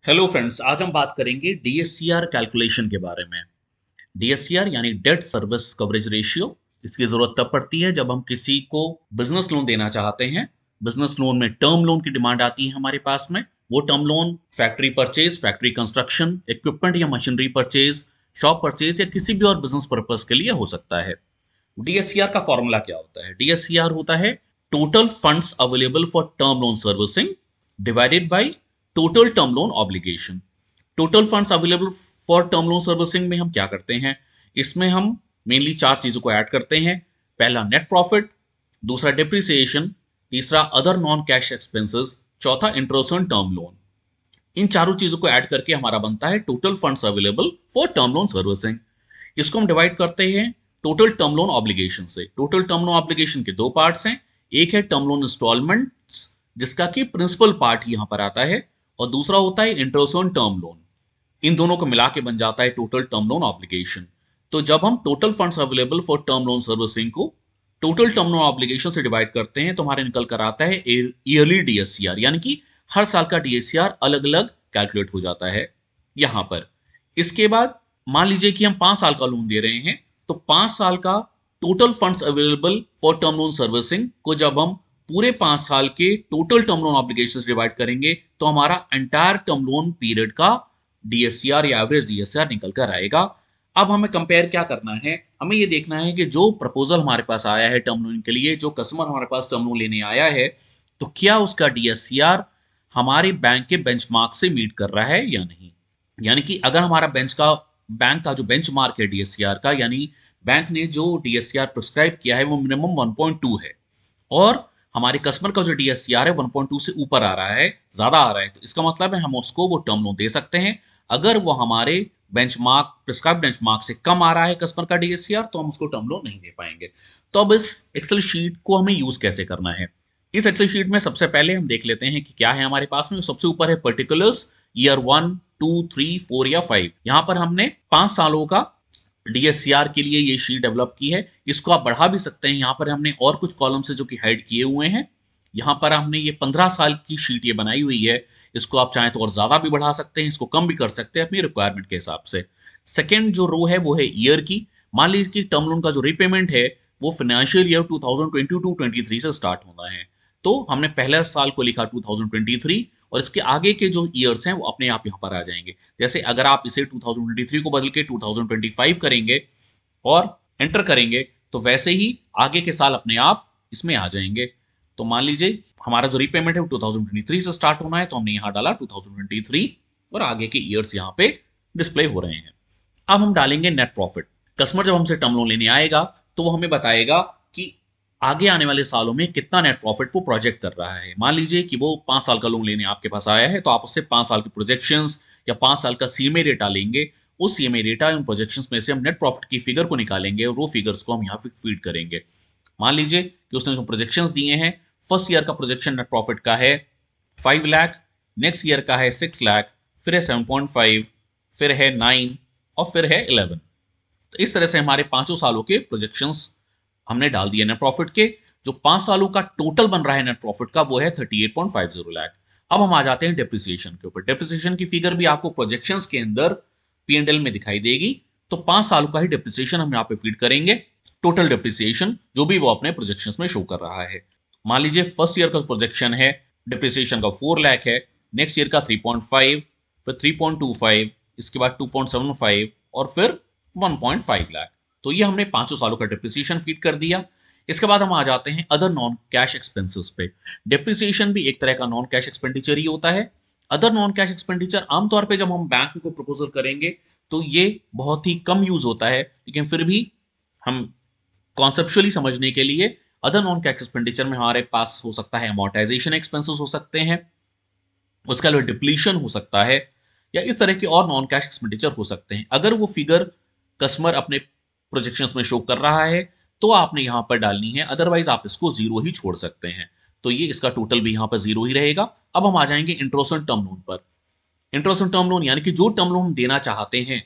Hello friends, आज हम बात करेंगे डीएससीआर कैलकुलेशन के बारे में। डीएससीआर यानी डेट सर्विस कवरेज रेशियो। इसकी ज़रूरत तब पड़ती है जब हम किसी को बिजनेस लोन देना चाहते हैं। बिजनेस लोन में टर्म लोन की डिमांड आती है हमारे पास में। वो term loan factory purchase, factory construction, equipment या मशीनरी परचेज, शॉप परचेज या किसी भी और बिजनेस पर्पज के लिए हो सकता है। डीएससीआर का फॉर्मूला क्या होता है? डीएससीआर होता है total funds available for term loan servicing divided by total term loan obligation. Total funds available for term loan servicing में हम क्या करते हैं? इसमें हम मेनली चार चीजों को ऐड करते हैं। पहला नेट प्रॉफिट, दूसरा डिप्रिसिएशन, तीसरा अदर नॉन कैश एक्सपेंसेस, चौथा इंटरेस्ट ऑन टर्म लोन। इन चारों चीजों को ऐड करके हमारा बनता है total funds available for term loan servicing. इसको हम डिवाइड करते हैं टोटल टर्म लोन ऑब्लिगेशन से। टोटल टर्म लोन ऑब्लिगेशन के दो पार्ट्स हैं। एक है टर्म लोन इंस्टॉलमेंट्स, जिसका कि प्रिंसिपल पार्ट यहां पर आता है, और दूसरा होता है इंटरेस्ट ऑन टर्म लोन। इन दोनों को मिला के बन जाता है टोटल टर्म लोन ऑब्लिगेशन। तो जब हम total funds available for term loan servicing को टोटल टर्म लोन ऑब्लिगेशन से डिवाइड करते हैं तो हमारे निकल कर आता है ईयरली डीएससीआर, यानी कि हर साल का डीएससीआर अलग अलग कैलकुलेट हो जाता है यहां पर। इसके बाद मान लीजिए कि हम 5 साल का लोन दे रहे हैं, तो 5 साल का total funds available for term loan servicing को जब हम पूरे 5 साल के total term loan obligation divide करेंगे तो हमारा एंटायर टर्म लोन पीरियड का डीएससीआर या एवरेज डीएससीआर निकल कर आएगा। अब हमें कंपेयर क्या करना है? हमें ये देखना है कि जो प्रपोजल हमारे पास आया है टर्म लोन के लिए, जो कस्टमर हमारे पास टर्म लोन लेने आया है, तो क्या उसका डीएससीआर हमारे बैंक के बेंचमार्क से मीट कर रहा है या नहीं। यानी कि अगर हमारा बैंक का जो बेंचमार्क है डीएससीआर का, यानी बैंक ने जो डीएससीआर प्रिस्क्राइब किया है वो मिनिमम 1.2 है, और हमारे कस्टमर का जो डीएससीआर है 1.2 से ऊपर आ रहा है, ज्यादा आ रहा है, तो इसका मतलब है हम उसको वो टर्म लोन दे सकते हैं। अगर वो हमारे बेंचमार्क प्रिस्क्राइब बेंचमार्क से कम आ रहा है कस्टमर का डीएससीआर, तो हम उसको टर्म लोन नहीं दे पाएंगे। तो अब इस एक्सेल शीट को हमें यूज कैसे करना है? इस एक्सेल शीट में सबसे पहले हम देख लेते हैं कि क्या है हमारे पास में। सबसे ऊपर है पर्टिकुलर्स, ईयर 1, 2, 3, 4 या 5। यहां पर हमने 5 सालों का डीएससीआर के लिए ये शीट डेवलप की है। इसको आप बढ़ा भी सकते हैं। यहाँ पर हमने और कुछ कॉलम से जो कि हाइड किए हुए हैं। यहाँ पर हमने ये 15 साल की शीट ये बनाई हुई है। इसको आप चाहें तो और ज्यादा भी बढ़ा सकते हैं, इसको कम भी कर सकते हैं अपनी रिक्वायरमेंट के हिसाब से। सेकेंड जो रो है वो है ईयर की। मान लीजिए कि टर्म लोन का जो रीपेमेंट है वो फाइनेंशियल ईयर 2022-23 से स्टार्ट होना है, तो हमने पहले साल को लिखा 2023, और इसके आगे के जो ईयर्स हैं वो अपने आप यहाँ पर आ जाएंगे। जैसे अगर आप इसे 2023 को बदल के 2025 करेंगे और एंटर करेंगे, तो वैसे ही आगे के साल अपने आप इसमें आ जाएंगे। तो मान लीजिए हमारा जो रीपेमेंट है वो 2023 से स्टार्ट होना है, तो हमने यहाँ डाला 2023, और आगे के ईयर्स यहाँ पे डिस्प्ले हो रहे हैं। अब हम डालेंगे नेट प्रॉफिट। कस्टमर जब हमसे टर्म लोन लेने आएगा तो वो हमें बताएगा कि आगे आने वाले सालों में कितना नेट प्रॉफिट वो प्रोजेक्ट कर रहा है। मान लीजिए कि वो 5 साल का लोन लेने आपके पास आया है, तो आप उससे 5 साल की प्रोजेक्शंस या 5 साल का सीएमए डेटा लेंगे। उस सीएमए डेटा उन प्रोजेक्शंस में से हम नेट प्रॉफिट की फिगर को निकालेंगे, और वो फिगर्स को हम यहाँ पे फीड करेंगे। मान लीजिए कि उसने जो प्रोजेक्शंस दिए हैं, फर्स्ट ईयर का प्रोजेक्शन नेट प्रॉफिट का है 5 लाख, नेक्स्ट ईयर का है 6 लाख, फिर है 7.5, फिर है 9, और फिर है 11। तो इस तरह से हमारे 5 सालों के प्रोजेक्शंस हमने डाल दिए नेट प्रॉफिट के। जो 5 सालों का टोटल बन रहा है नेट प्रॉफिट का वो है 38.50 लाख। अब हम आ जाते हैं डेप्रिसिएशन के ऊपर। डेप्रिसिएशन की फिगर भी आपको प्रोजेक्शंस के अंदर पीएनएल में दिखाई देगी। तो 5 सालों का ही डेप्रिसिएशन हम यहाँ पे फीड करेंगे, टोटल डेप्रिसिएशन जो भी वो अपने प्रोजेक्शंस में शो कर रहा है। मान लीजिए फर्स्ट ईयर का प्रोजेक्शन है डेप्रिसिएशन का 4 लाख है, नेक्स्ट ईयर का 3.5, फिर 3.25, इसके बाद 2.75, और फिर 1.5 लाख। तो ये हमने 5 सालों का डेप्रिसिएशन फीड कर दिया। इसके बाद हम आ जाते हैं अदर नॉन कैश एक्सपेंसेस पे। डेप्रिसिएशन भी एक तरह का नॉन कैश एक्सपेंडिचर ही होता है। अदर नॉन कैश एक्सपेंडिचर आमतौर पे जब हम बैंक को प्रपोजल करेंगे तो ये बहुत ही कम यूज होता है, लेकिन फिर भी हम कॉन्सेप्चुअली समझने के लिए अदर नॉन कैश एक्सपेंडिचर में हमारे पास हो सकता है अमोर्टाइजेशन एक्सपेंसेस हो सकते हैं, उसके अलावा डिप्लीशन हो सकता है, या इस तरह के और नॉन कैश एक्सपेंडिचर हो सकते हैं। अगर वो फिगर कस्टमर अपने प्रोजेक्शंस में शो कर रहा है तो आपने यहां पर डालनी है, अदरवाइज आप इसको जीरो ही छोड़ सकते हैं। तो ये इसका टोटल भी यहां पर जीरो ही रहेगा। अब हम आ जाएंगे इंटरेस्ट ऑन टर्म लोन पर। इंटरेस्ट ऑन टर्म लोन यानी कि जो टर्म लोन हम देना चाहते हैं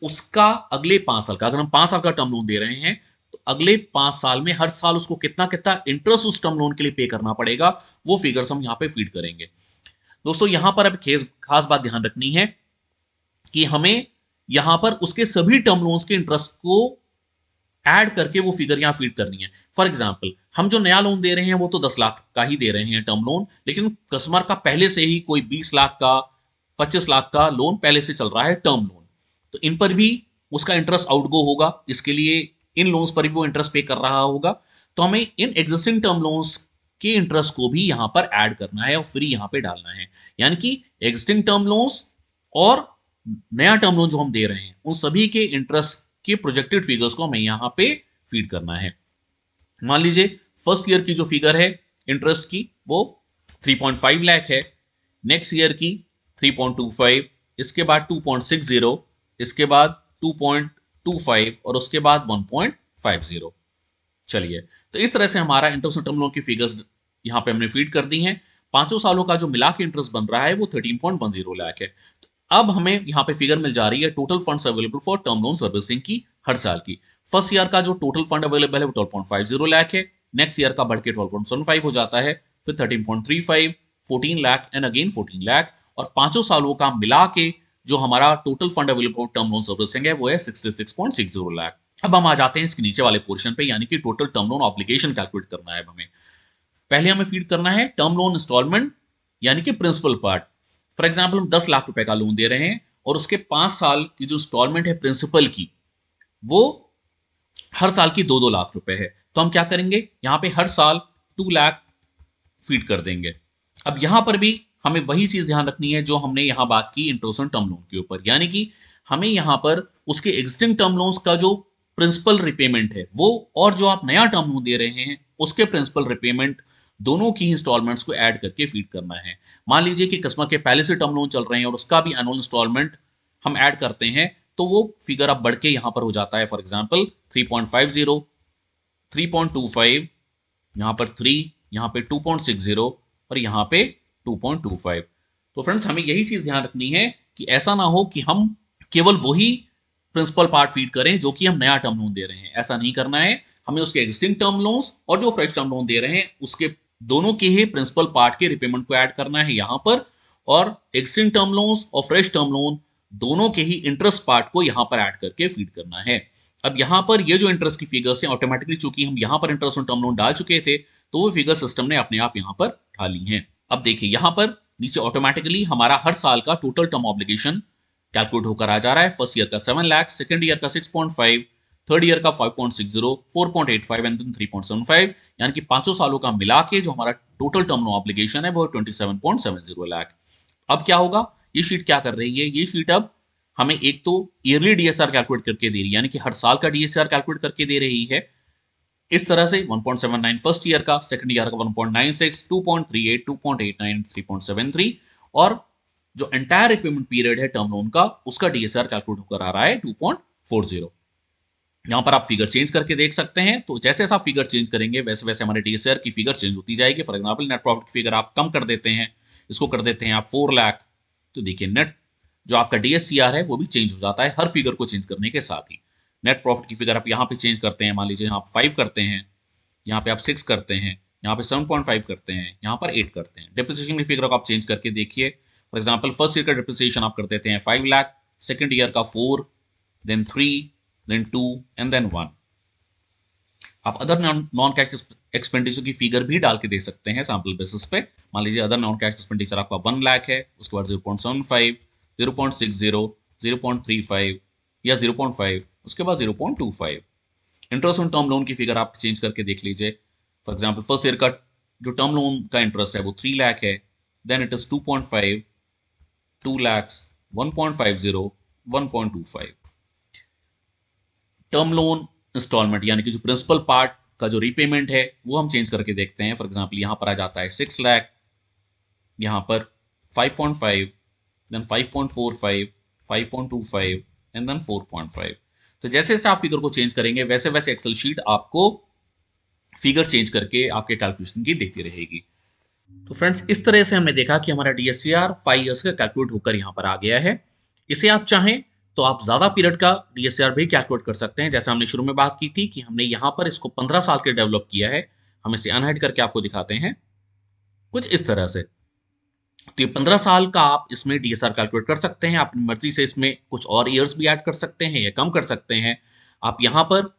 उसका अगले 5 साल का, अगर हम 5 साल का टर्म लोन दे रहे हैं तो अगले 5 साल में हर साल उसको कितना कितना इंटरेस्ट उस टर्म लोन के लिए पे करना पड़ेगा, वो फिगर्स हम यहाँ पे फीड करेंगे। दोस्तों यहां पर अब खास बात ध्यान रखनी है कि हमें यहां पर उसके सभी टर्म लोन्स के इंटरेस्ट को ऐड करके वो फिगर यहाँ फीड करनी है। फॉर एग्जाम्पल हम जो नया लोन दे रहे हैं वो तो 10 लाख का ही दे रहे हैं टर्म लोन, लेकिन कस्टमर का पहले से ही कोई 20 लाख का 25 लाख का लोन पहले से चल रहा है टर्म लोन, तो इन पर भी उसका इंटरेस्ट आउटगो होगा, इसके लिए इन लोन्स पर भी वो इंटरेस्ट पे कर रहा होगा। तो हमें इन एग्जिस्टिंग टर्म लोन्स के इंटरेस्ट को भी यहाँ पर ऐड करना है और फ्री यहाँ पे डालना है, यानी कि एग्जिस्टिंग टर्म लोन्स और नया टर्म लोन जो हम दे रहे हैं उन सभी के इंटरेस्ट के प्रोजेक्टेड फिगर्स को हमें यहाँ पे फीड करना है। मान लीजिए फर्स्ट ईयर की जो फिगर है इंटरेस्ट की वो 3.5 लाख है, नेक्स्ट ईयर की 3.25, इसके बाद 2.60, इसके बाद 2.25 और उसके बाद 1.50। चलिए, तो इस तरह से हमारा इंटरेस्ट टर्म लोन की फिगर्स यहाँ पे हमने फीड कर दी हैं। 5 सालों का जो मिला के इंटरेस्ट बन रहा है वो 13.10 लाख है। अब हमें यहाँ पे फिगर मिल जा रही है total funds available for term loan servicing की हर साल की। फर्स्ट ईयर का जो टोटल फंड अवेलेबल है वो 12.50 लाख है, नेक्स्ट ईयर का बढ़ के 12.75 हो जाता है, फिर 13.35, 14 लाख एंड अगेन 14 लाख, और 5 सालों का मिला के जो हमारा total fund available for term loan servicing है वो है 66.60 लाख। अब हम आ जाते हैं इसके नीचे वाले पोर्शन पे, यानी कि total term loan obligation calculate करना है हमें। पहले हमें फीड करना है टर्म लोन इंस्टॉलमेंट यानी कि प्रिंसिपल पार्ट। फॉर एग्जाम्पल हम 10 लाख रुपए का लोन दे रहे हैं और उसके 5 साल की जो इंस्टॉलमेंट है प्रिंसिपल की वो हर साल की 2-2 लाख रुपए है, तो हम क्या करेंगे यहाँ पे हर साल 2 लाख फीड कर देंगे। अब यहां पर भी हमें वही चीज ध्यान रखनी है जो हमने यहां बात की इंटरेस्ट ऑन टर्म लोन के ऊपर, यानी कि हमें यहां पर उसके एग्जिस्टिंग टर्म लोन्स का जो प्रिंसिपल रिपेमेंट है वो और जो आप नया टर्म लोन दे रहे हैं उसके प्रिंसिपल रिपेमेंट दोनों की इंस्टॉलमेंट्स को ऐड करके फीड करना है। मान लीजिए कि कस्टमर के पहले से टर्म लोन चल रहे हैं और उसका भी एनुअल इंस्टॉलमेंट हम ऐड करते हैं, तो वो फिगर अब बढ़ के यहां पर हो जाता है। फॉर एग्जाम्पल 3.50, 3.25, यहाँ पर 3, यहाँ पे 2.60 और यहाँ पे 2.25। तो फ्रेंड्स हमें यही चीज ध्यान रखनी है कि ऐसा ना हो कि हम केवल वही प्रिंसिपल पार्ट फीड करें जो कि हम नया टर्म लोन दे रहे हैं, ऐसा नहीं करना है। हमें उसके एग्जिस्टिंग टर्म लोन्स और जो फ्रेश टर्म लोन दे रहे हैं उसके दोनों के ही प्रिंसिपल पार्ट के रिपेमेंट को ऐड करना है यहाँ पर, और एग्जिस्टिंग टर्म लोन्स और फ्रेश टर्म लोन दोनों के ही इंटरेस्ट पार्ट को यहाँ पर ऐड करके फीड करना है। अब यहाँ पर ये जो इंटरेस्ट की फिगर्स हैं ऑटोमेटिकली, चूंकि हम यहाँ पर इंटरेस्ट ऑन टर्म लोन डाल चुके थे तो वो फिगर सिस्टम ने अपने आप यहाँ पर डाली हैं। अब देखिए यहाँ पर नीचे ऑटोमेटिकली हमारा हर साल का टोटल टर्म ऑब्लिगेशन कैलकुलेट होकर आ जा रहा है। फर्स्ट ईयर का 7 लाख, सेकंड ईयर का 6.5, थर्ड ईयर का 5.60, 4.85 एंड देन 3.75, यानी कि 5 सालों का मिला के जो हमारा टोटल टर्म ऑब्लिगेशन है वो 27.70 लाख। अब क्या होगा, ये शीट क्या कर रही है, ये शीट अब हमें एक तो ईयरली डीएसआर कैलकुलेट करके दे रही है, यानी कि हर साल का डीएसआर कैलकुलेट करके दे रही है इस तरह से 1.79 फर्स्ट ईयर का, सेकंड ईयर का 1.96, 2.38, 2.89, 3.73, और जो एंटायर रिपेमेंट पीरियड है टर्म लोन का उसका डीएसआर कैलकुलेट होकर आ रहा है 2.40। यहां पर आप फिगर चेंज करके देख सकते हैं, तो जैसे जैसे आप फिगर चेंज करेंगे वैसे वैसे हमारे डीएसआर की फिगर चेंज होती जाएगी। फॉर एग्जांपल नेट प्रॉफिट की फिगर आप कम कर देते हैं, इसको कर देते हैं आप 4 लाख, तो देखिए नेट जो आपका डीएससीआर है वो भी चेंज हो जाता है हर फिगर को चेंज करने के साथ ही। नेट प्रॉफिट की फिगर आप यहाँ पे चेंज करते हैं, मान लीजिए यहाँ 5 करते हैं, यहाँ पे आप 6 करते हैं, यहाँ पे 7.5 करते हैं, यहाँ पर 8 करते हैं। डिप्रिसिएशन की फिगर को आप चेंज करके देखिए। फॉर एग्जांपल फर्स्ट ईयर का डिप्रिसिएशन आप कर देते हैं 5 लाख, सेकंड ईयर का 4, देन 3, देन 2 एंड देन 1। आप अदर नॉन कैश एक्सपेंडिचर की फिगर भी डाल के दे सकते हैं सैंपल बेसिस पे। मान लीजिए अदर नॉन कैश एक्सपेंडिचर आपका 1 लाख है, उसके बाद 0.75, 0.60, 0.35 या 0.5, उसके बाद 0.25। इंटरेस्ट ऑन टर्म लोन की फिगर आप चेंज करके देख लीजिए। फॉर एग्जांपल फर्स्ट ईयर का जो टर्म लोन का इंटरेस्ट है वो 3 लाख है, then it is 2.5, 2 lakhs, 1.50, 1.25। Term loan installment यानी कि जो प्रिंसिपल पार्ट का जो रीपेमेंट है वो हम चेंज करके देखते हैं। फॉर एग्जांपल यहाँ पर आ जाता है 6 लाख, यहाँ पर 5.5, देन 5.45, 5.25 एंड देन 4.5। तो जैसे जैसे आप फिगर को चेंज करेंगे वैसे वैसे एक्सेल शीट आपको फिगर चेंज करके आपके कैलकुलेशन की देती रहेगी। तो फ्रेंड्स इस तरह से हमने देखा कि हमारा डीएससीआर 5 ईयर्स का कैलकुलेट होकर यहाँ पर आ गया है। इसे आप चाहें तो आप ज्यादा पीरियड का डीएससीआर भी कैलकुलेट कर सकते हैं, जैसे हमने शुरू में बात की थी कि हमने यहाँ पर इसको 15 साल के डेवलप किया है। हम इसे अनहाइड करके आपको दिखाते हैं कुछ इस तरह से। तो ये 15 साल का आप इसमें डीएसआर कैलकुलेट कर सकते हैं। अपनी मर्जी से इसमें कुछ और ईयर्स भी ऐड कर सकते हैं या कम कर सकते हैं। आप यहाँ पर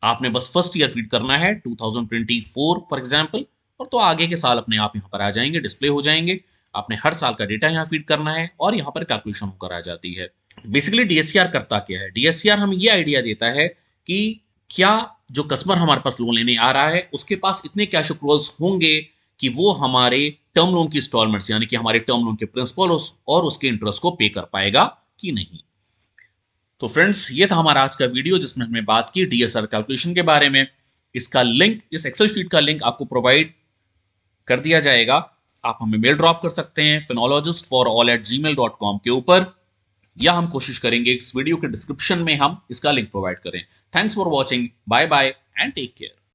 आपने बस फर्स्ट ईयर फीड करना है 2024 फॉर एग्जांपल, और तो आगे के साल अपने आप यहाँ पर आ जाएंगे, डिस्प्ले हो जाएंगे। आपने हर साल का डेटा यहाँ फीड करना है और यहाँ पर कैलकुलेशन होकर आ जाती है। बेसिकली डीएससीआर करता क्या है? डीएससीआर हमें ये आइडिया देता है कि क्या जो कस्टमर हमारे पास लोन लेने आ रहा है उसके पास इतने कैश अप्रूवल्स होंगे कि वो हमारे टर्म लोन की इंस्टॉलमेंट्स यानी कि हमारे टर्म लोन के प्रिंसिपल और उसके इंटरेस्ट को पे कर पाएगा कि नहीं। तो फ्रेंड्स, ये था हमारा आज का वीडियो जिसमें हमने बात की डीएसआर कैलकुलेशन के बारे में। इसका लिंक, इस एक्सेल शीट का लिंक आपको प्रोवाइड कर दिया जाएगा। आप हमें मेल ड्रॉप कर सकते हैं phenologistforall@gmail.com के ऊपर, या हम कोशिश करेंगे इस वीडियो के डिस्क्रिप्शन में हम इसका लिंक प्रोवाइड करें। Thanks for watching, bye bye and take care.